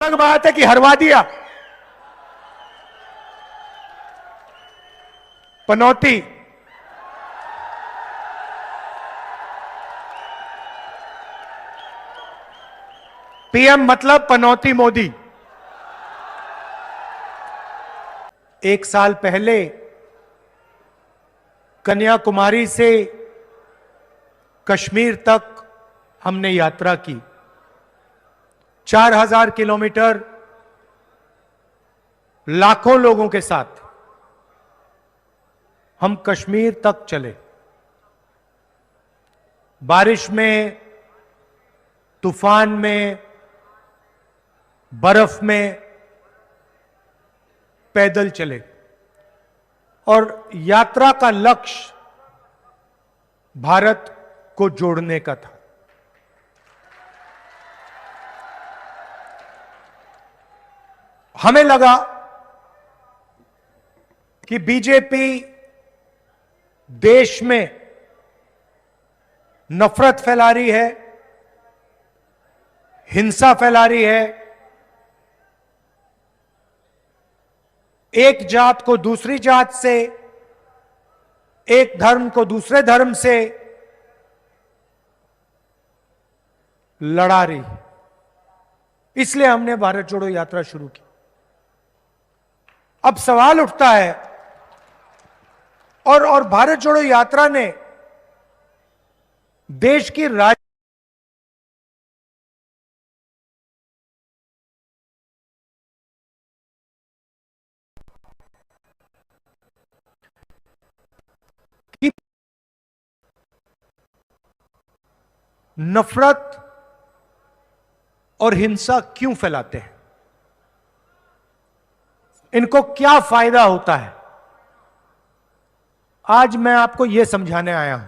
अलग बात है कि हरवा दिया। पनौती, पीएम मतलब पनौती मोदी। एक साल पहले कन्याकुमारी से कश्मीर तक हमने यात्रा की। 4000 किलोमीटर लाखों लोगों के साथ हम कश्मीर तक चले। बारिश में, तूफान में, बर्फ में पैदल चले और यात्रा का लक्ष्य भारत को जोड़ने का था। हमें लगा कि बीजेपी देश में नफरत फैला रही है, हिंसा फैला रही है, एक जात को दूसरी जात से, एक धर्म को दूसरे धर्म से लड़ा रही। इसलिए हमने भारत जोड़ो यात्रा शुरू की। अब सवाल उठता है, और भारत जोड़ो यात्रा ने देश की नफरत और हिंसा क्यों फैलाते हैं, इनको क्या फायदा होता है, आज मैं आपको यह समझाने आया हूं।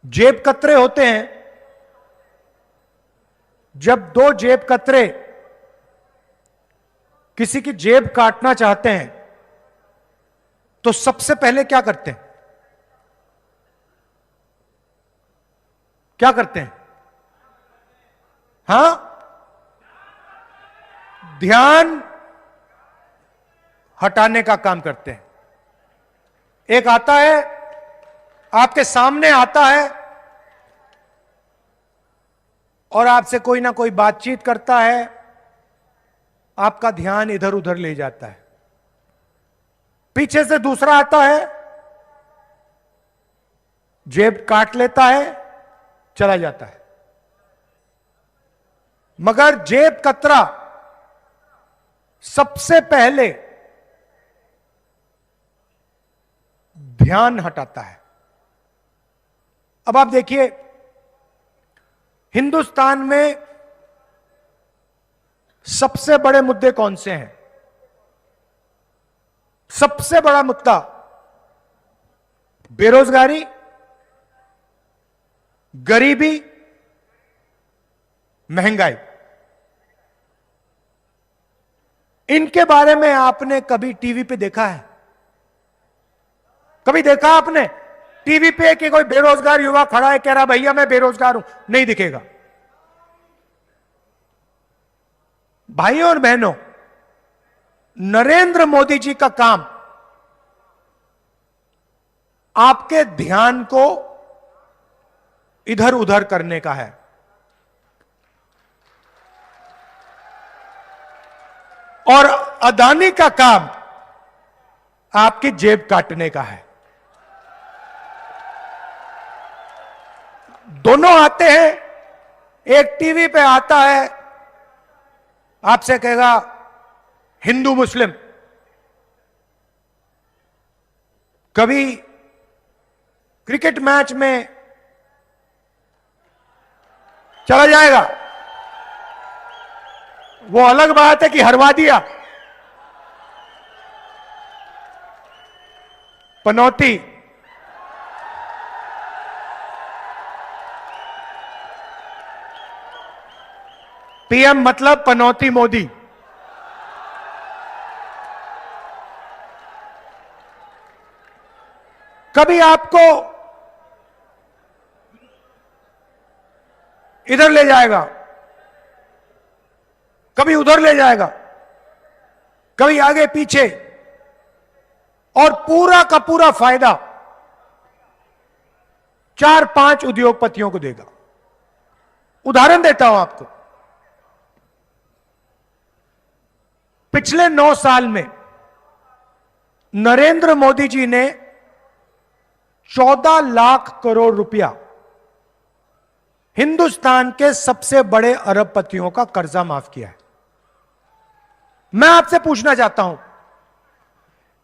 जेब कतरे होते हैं। जब दो जेब कतरे किसी की जेब काटना चाहते हैं तो सबसे पहले क्या करते हैं? क्या करते हैं? हां, ध्यान हटाने का काम करते हैं। एक आता है, आपके सामने आता है और आपसे कोई ना कोई बातचीत करता है, आपका ध्यान इधर उधर ले जाता है। पीछे से दूसरा आता है, जेब काट लेता है, चला जाता है। मगर जेब कतरा सबसे पहले ध्यान हटाता है। अब आप देखिए, हिंदुस्तान में सबसे बड़े मुद्दे कौन से हैं? सबसे बड़ा मुद्दा बेरोजगारी, गरीबी, महंगाई। इनके बारे में आपने कभी टीवी पे देखा है? कभी देखा आपने टीवी पे कि कोई बेरोजगार युवा खड़ा है, कह रहा भैया मैं बेरोजगार हूं? नहीं दिखेगा। भाइयों और बहनों, नरेंद्र मोदी जी का काम आपके ध्यान को इधर उधर करने का है। और अदानी का काम आपकी जेब काटने का है। दोनों आते हैं। एक टीवी पे आता है, आपसे कहेगा हिंदू मुस्लिम। कभी क्रिकेट मैच में चला जाएगा, वो अलग बात है कि हरवा दिया। पनौती, पीएम मतलब पनौती मोदी। कभी आपको इधर ले जाएगा, कभी उधर ले जाएगा, कभी आगे पीछे, और पूरा का पूरा फायदा 4-5 उद्योगपतियों को देगा। उदाहरण देता हूं आपको, पिछले 9 साल में नरेंद्र मोदी जी ने 14 लाख करोड़ रुपया हिंदुस्तान के सबसे बड़े अरबपतियों का कर्जा माफ किया है। मैं आपसे पूछना चाहता हूं,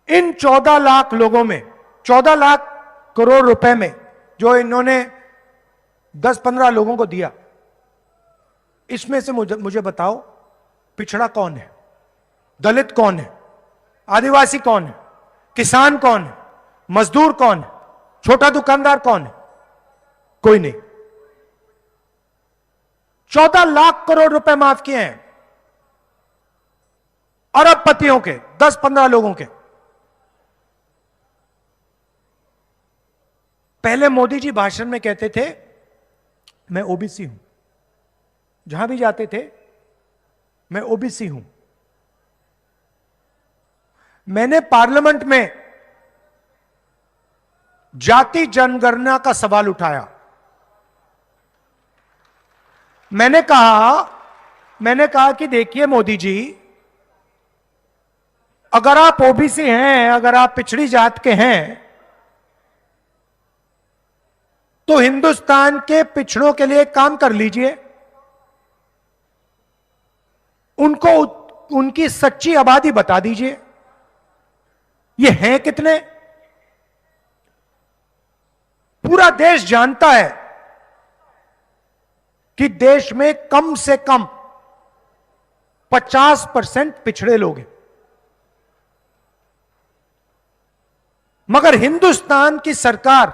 इन 14 लाख लोगों में, 14 लाख करोड़ रुपए में जो इन्होंने 10-15 लोगों को दिया, इसमें से मुझे बताओ, पिछड़ा कौन है, दलित कौन है, आदिवासी कौन है, किसान कौन है, मजदूर कौन है, छोटा दुकानदार कौन है? कोई नहीं। 14 लाख करोड़ रुपए माफ किए हैं अरबपतियों के, 10-15 लोगों के। पहले मोदी जी भाषण में कहते थे मैं ओबीसी हूं, जहां भी जाते थे मैं ओबीसी हूं। मैंने पार्लियामेंट में जाति जनगणना का सवाल उठाया। मैंने कहा कि देखिए मोदी जी, अगर आप ओबीसी हैं, अगर आप पिछड़ी जात के हैं, तो हिंदुस्तान के पिछड़ों के लिए काम कर लीजिए, उनको उनकी सच्ची आबादी बता दीजिए, ये हैं कितने। पूरा देश जानता है कि देश में कम से कम 50% पिछड़े लोग हैं, मगर हिंदुस्तान की सरकार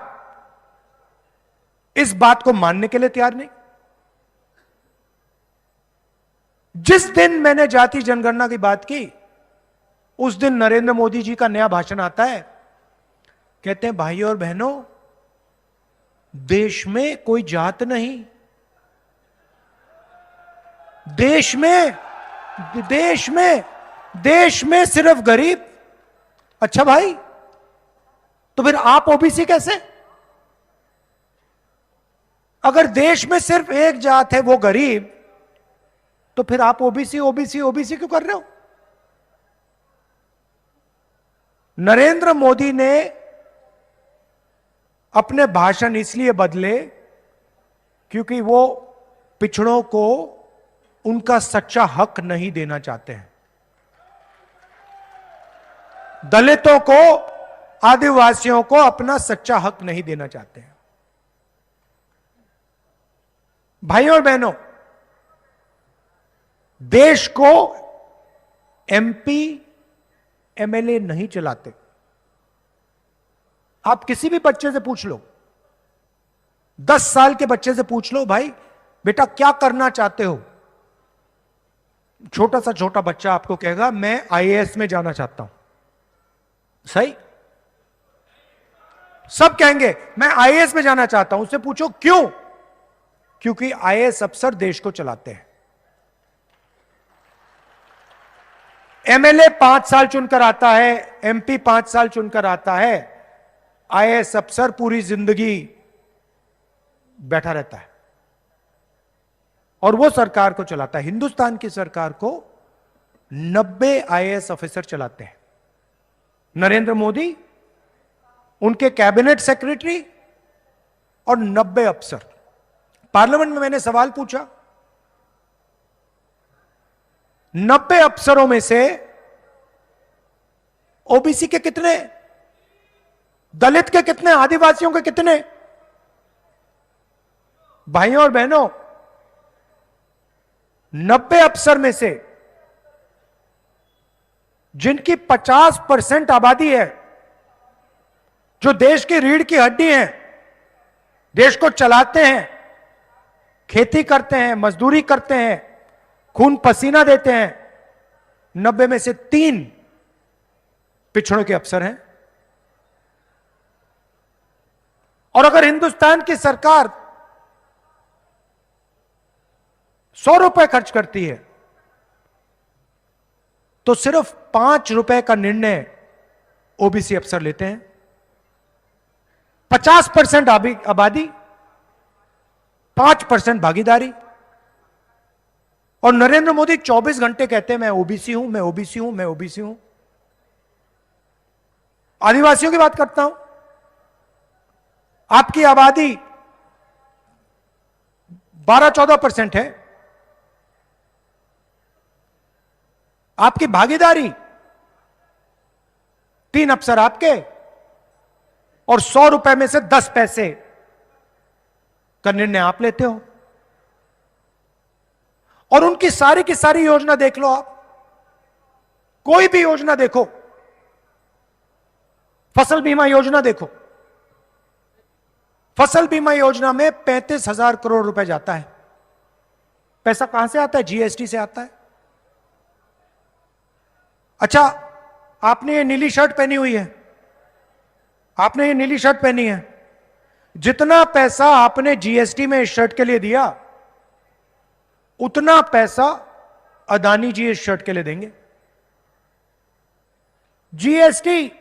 इस बात को मानने के लिए तैयार नहीं। जिस दिन मैंने जाति जनगणना की बात की, उस दिन नरेंद्र मोदी जी का नया भाषण आता है। कहते हैं भाइयों और बहनों, देश में कोई जात नहीं, देश में सिर्फ गरीब। अच्छा भाई, तो फिर आप ओबीसी कैसे? अगर देश में सिर्फ एक जात है वो गरीब, तो फिर आप ओबीसी ओबीसी ओबीसी क्यों कर रहे हो? नरेंद्र मोदी ने अपने भाषण इसलिए बदले क्योंकि वो पिछड़ों को उनका सच्चा हक नहीं देना चाहते हैं। दलितों को, आदिवासियों को अपना सच्चा हक नहीं देना चाहते हैं। भाइयों और बहनों, देश को एमपी एमएलए नहीं चलाते। आप किसी भी बच्चे से पूछ लो, 10 साल के बच्चे से पूछ लो, भाई बेटा क्या करना चाहते हो? छोटा सा छोटा बच्चा आपको कहेगा मैं आईएएस में जाना चाहता हूं। सही? सब कहेंगे मैं आईएएस में जाना चाहता हूं। उससे पूछो क्यों? क्योंकि आईएएस अफसर देश को चलाते हैं। एमएलए 5 साल चुनकर आता है, एमपी 5 साल चुनकर आता है, आईएएस अफसर पूरी जिंदगी बैठा रहता है और वो सरकार को चलाता है। हिंदुस्तान की सरकार को 90 आईएएस ऑफिसर चलाते हैं। नरेंद्र मोदी, उनके कैबिनेट सेक्रेटरी और 90 अफसर। पार्लियामेंट में मैंने सवाल पूछा, 90 अफसरों में से ओबीसी के कितने, दलित के कितने, आदिवासियों के कितने? भाइयों और बहनों, 90 अफसर में से जिनकी 50% आबादी है, जो देश की रीढ़ की हड्डी हैं, देश को चलाते हैं, खेती करते हैं, मजदूरी करते हैं, खून पसीना देते हैं, 90 में से 3 पिछड़ों के अफसर हैं। और अगर हिंदुस्तान की सरकार 100 रुपए खर्च करती है तो सिर्फ 5 रुपए का निर्णय ओबीसी अफसर लेते हैं। 50% आबादी, 5% भागीदारी। और नरेंद्र मोदी 24 घंटे कहते हैं मैं ओबीसी हूं, मैं ओबीसी हूं, मैं ओबीसी हूं। आदिवासियों की बात करता हूं। आपकी आबादी 12-14% है, आपकी भागीदारी 3 अफसर आपके और 100 रुपए में से 10 पैसे का निर्णय आप लेते हो। और उनकी सारी की सारी योजना देख लो आप, कोई भी योजना देखो, फसल बीमा योजना देखो, फसल बीमा योजना में 35,000 करोड़ रुपए जाता है। पैसा कहां से आता है? जीएसटी से आता है। अच्छा, आपने ये नीली शर्ट पहनी हुई है, आपने ये नीली शर्ट पहनी है, जितना पैसा आपने जीएसटी में इस शर्ट के लिए दिया उतना पैसा अदानी जी इस शर्ट के लिए देंगे। जीएसटी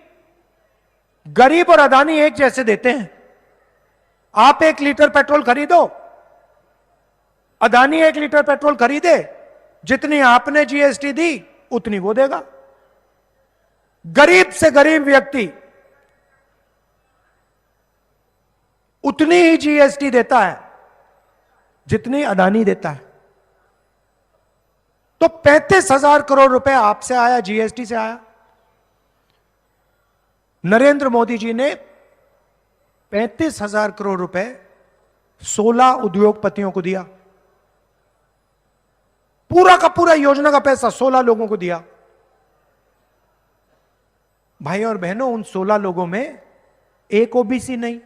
गरीब और अदानी एक जैसे देते हैं। आप 1 लीटर पेट्रोल खरीदो, अदानी 1 लीटर पेट्रोल खरीदे, जितनी आपने जीएसटी दी उतनी वो देगा। गरीब से गरीब व्यक्ति उतनी ही जीएसटी देता है जितनी अदानी देता है। तो 35,000 करोड़ रुपए आपसे आया, जीएसटी से आया। नरेंद्र मोदी जी ने 35,000 करोड़ रुपए 16 उद्योगपतियों को दिया। पूरा का पूरा योजना का पैसा 16 लोगों को दिया। भाई और बहनों, उन 16 लोगों में एक ओबीसी नहीं,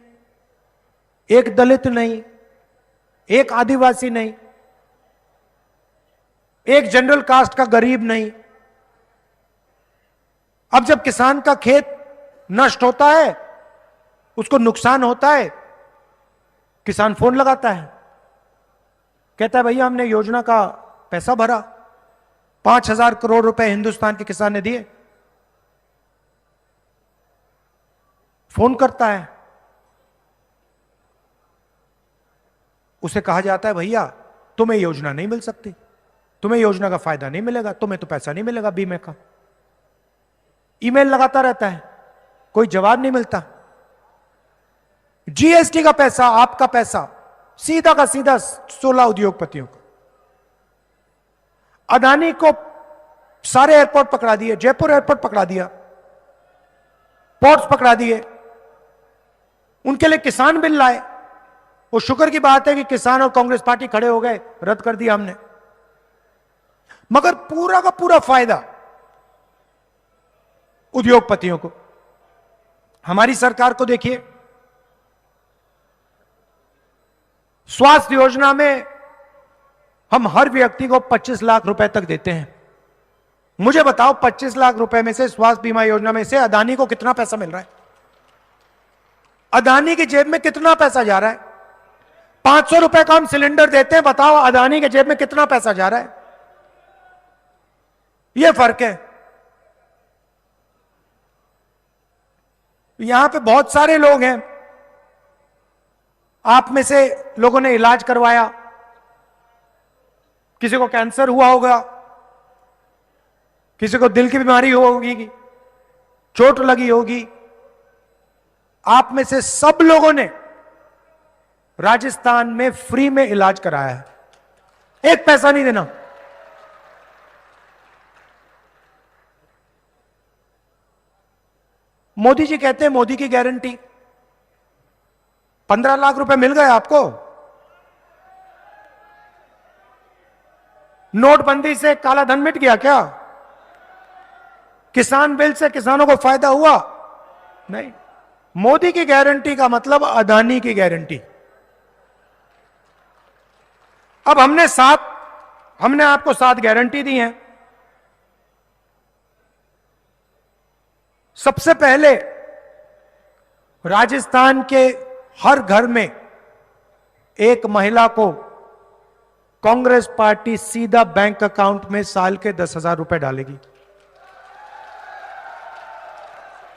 एक दलित नहीं, एक आदिवासी नहीं, एक जनरल कास्ट का गरीब नहीं। अब जब किसान का खेत नष्ट होता है, उसको नुकसान होता है, किसान फोन लगाता है, कहता है भैया हमने योजना का पैसा भरा, 5,000 करोड़ रुपए हिंदुस्तान के किसान ने दिए। फोन करता है, उसे कहा जाता है भैया तुम्हें योजना नहीं मिल सकती, तुम्हें योजना का फायदा नहीं मिलेगा, तुम्हें तो पैसा नहीं मिलेगा बीमे का। ईमेल लगाता रहता है, कोई जवाब नहीं मिलता। जीएसटी का पैसा, आपका पैसा सीधा का सीधा 16 उद्योगपतियों को। अदानी को सारे एयरपोर्ट पकड़ा दिए, जयपुर एयरपोर्ट पकड़ा दिया, पोर्ट्स पकड़ा दिए, उनके लिए किसान बिल लाए। वो शुक्र की बात है कि किसान और कांग्रेस पार्टी खड़े हो गए, रद्द कर दिया हमने। मगर पूरा का पूरा फायदा उद्योगपतियों को। हमारी सरकार को देखिए, स्वास्थ्य योजना में हम हर व्यक्ति को 25 लाख रुपए तक देते हैं। मुझे बताओ 25 लाख रुपए में से, स्वास्थ्य बीमा योजना में से अदानी को कितना पैसा मिल रहा है? अदानी की जेब में कितना पैसा जा रहा है? 500 रुपए का हम सिलेंडर देते हैं, बताओ अदानी के जेब में कितना पैसा जा रहा है? यह फर्क है। यहां पे बहुत सारे लोग हैं, आप में से लोगों ने इलाज करवाया, किसी को कैंसर हुआ होगा, किसी को दिल की बीमारी होगी, चोट लगी होगी। आप में से सब लोगों ने राजस्थान में फ्री में इलाज कराया है, एक पैसा नहीं देना। मोदी जी कहते हैं मोदी की गारंटी, 15 लाख रुपए मिल गए आपको। नोटबंदी से काला धन मिट गया क्या? किसान बिल से किसानों को फायदा हुआ? नहीं। मोदी की गारंटी का मतलब अदानी की गारंटी। अब हमने आपको 7 गारंटी दी हैं। सबसे पहले राजस्थान के हर घर में एक महिला को कांग्रेस पार्टी सीधा बैंक अकाउंट में साल के 10,000 रुपए डालेगी।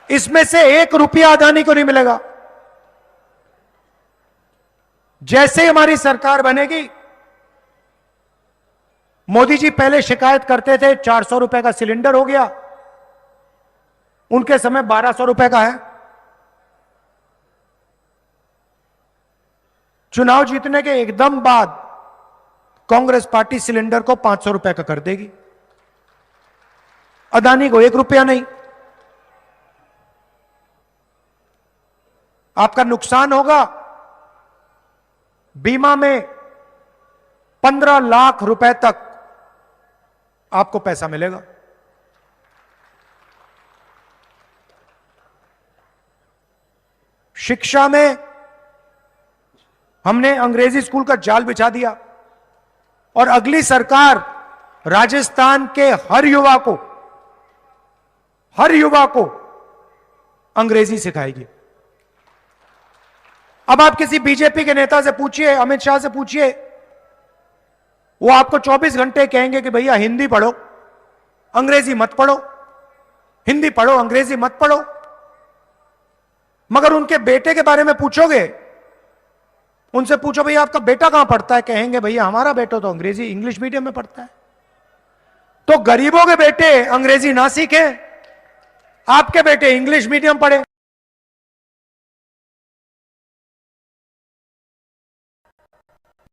इसमें से 1 रुपया अदानी को नहीं मिलेगा। जैसे ही हमारी सरकार बनेगी, मोदी जी पहले शिकायत करते थे 400 रुपए का सिलेंडर हो गया, उनके समय 1200 रुपए का है। चुनाव जीतने के एकदम बाद कांग्रेस पार्टी सिलेंडर को 500 रुपए का कर देगी, अदानी को 1 रुपया नहीं। आपका नुकसान होगा, बीमा में 15 लाख रुपए तक आपको पैसा मिलेगा। शिक्षा में हमने अंग्रेजी स्कूल का जाल बिछा दिया और अगली सरकार राजस्थान के हर युवा को अंग्रेजी सिखाएगी। अब आप किसी बीजेपी के नेता से पूछिए, अमित शाह से पूछिए, वो आपको 24 घंटे कहेंगे कि भैया हिंदी पढ़ो, अंग्रेजी मत पढ़ो, हिंदी पढ़ो, अंग्रेजी मत पढ़ो। मगर उनके बेटे के बारे में पूछोगे, उनसे पूछो भैया आपका बेटा कहां पढ़ता है, कहेंगे भैया हमारा बेटा तो अंग्रेजी इंग्लिश मीडियम में पढ़ता है। तो गरीबों के बेटे अंग्रेजी ना सीखें, आपके बेटे इंग्लिश मीडियम पढ़े।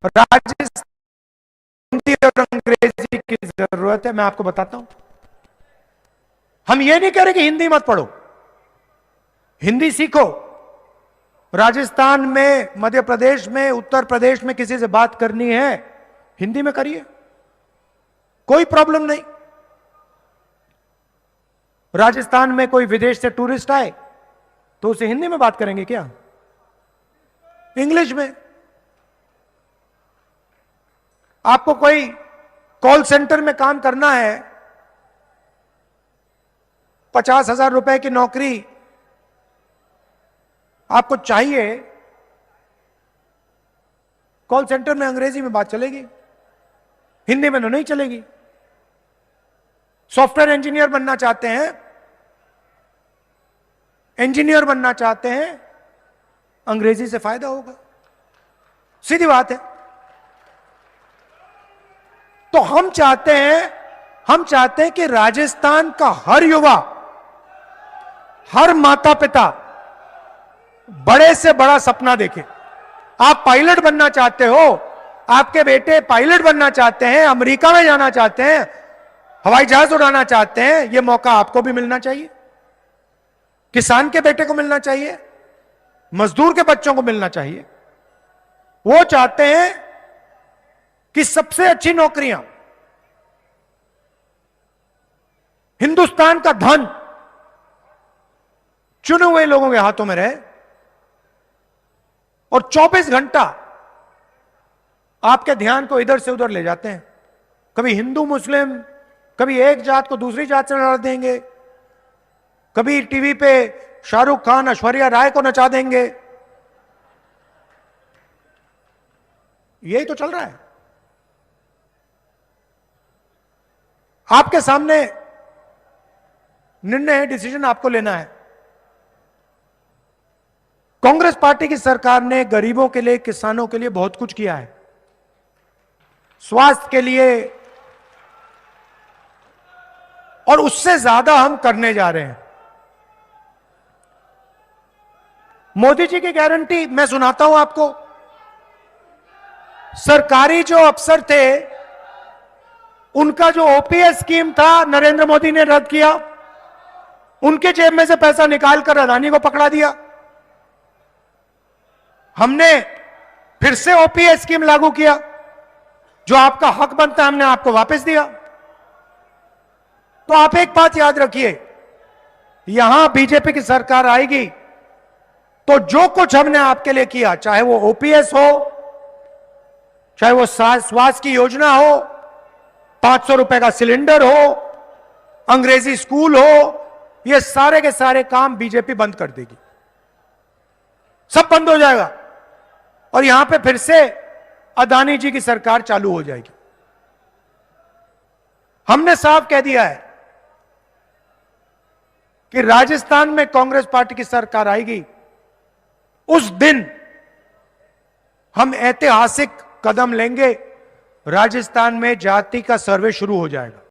राजस्थान हिंदी और अंग्रेजी की जरूरत है। मैं आपको बताता हूं, हम ये नहीं कह रहे कि हिंदी मत पढ़ो, हिंदी सीखो। राजस्थान में, मध्य प्रदेश में, उत्तर प्रदेश में किसी से बात करनी है, हिंदी में करिए, कोई प्रॉब्लम नहीं। राजस्थान में कोई विदेश से टूरिस्ट आए तो उसे हिंदी में बात करेंगे क्या, इंग्लिश में। आपको कोई कॉल सेंटर में काम करना है, 50,000 रुपए की नौकरी आपको चाहिए, कॉल सेंटर में अंग्रेजी में बात चलेगी, हिंदी में तो नहीं चलेगी। सॉफ्टवेयर इंजीनियर बनना चाहते हैं, इंजीनियर बनना चाहते हैं, अंग्रेजी से फायदा होगा, सीधी बात है। तो हम चाहते हैं कि राजस्थान का हर युवा, हर माता पिता बड़े से बड़ा सपना देखे। आप पायलट बनना चाहते हो, आपके बेटे पायलट बनना चाहते हैं, अमेरिका में जाना चाहते हैं, हवाई जहाज उड़ाना चाहते हैं, यह मौका आपको भी मिलना चाहिए, किसान के बेटे को मिलना चाहिए, मजदूर के बच्चों को मिलना चाहिए। वो चाहते हैं कि सबसे अच्छी नौकरियां, हिंदुस्तान का धन चुने हुए लोगों के हाथों में रहे और 24 घंटा आपके ध्यान को इधर से उधर ले जाते हैं। कभी हिंदू मुस्लिम, कभी एक जात को दूसरी जात से लड़ा देंगे, कभी टीवी पे शाहरुख खान ऐश्वर्या राय को नचा देंगे। यही तो चल रहा है। आपके सामने निर्णय है, डिसीजन आपको लेना है। कांग्रेस पार्टी की सरकार ने गरीबों के लिए, किसानों के लिए बहुत कुछ किया है, स्वास्थ्य के लिए, और उससे ज्यादा हम करने जा रहे हैं। मोदी जी की गारंटी मैं सुनाता हूं आपको। सरकारी जो अफसर थे, उनका जो ओपीएस स्कीम था नरेंद्र मोदी ने रद्द किया, उनके जेब में से पैसा निकालकर अदानी को पकड़ा दिया। हमने फिर से ओपीएस स्कीम लागू किया, जो आपका हक बनता है हमने आपको वापस दिया। तो आप एक बात याद रखिए, यहां बीजेपी की सरकार आएगी तो जो कुछ हमने आपके लिए किया, चाहे वो ओपीएस हो, चाहे वो स्वास्थ्य की योजना हो, 500 रुपए का सिलेंडर हो, अंग्रेजी स्कूल हो, ये सारे के सारे काम बीजेपी बंद कर देगी, सब बंद हो जाएगा। और यहां पे फिर से अदानी जी की सरकार चालू हो जाएगी। हमने साफ कह दिया है कि राजस्थान में कांग्रेस पार्टी की सरकार आएगी, उस दिन हम ऐतिहासिक कदम लेंगे। राजस्थान में जाति का सर्वे शुरू हो जाएगा।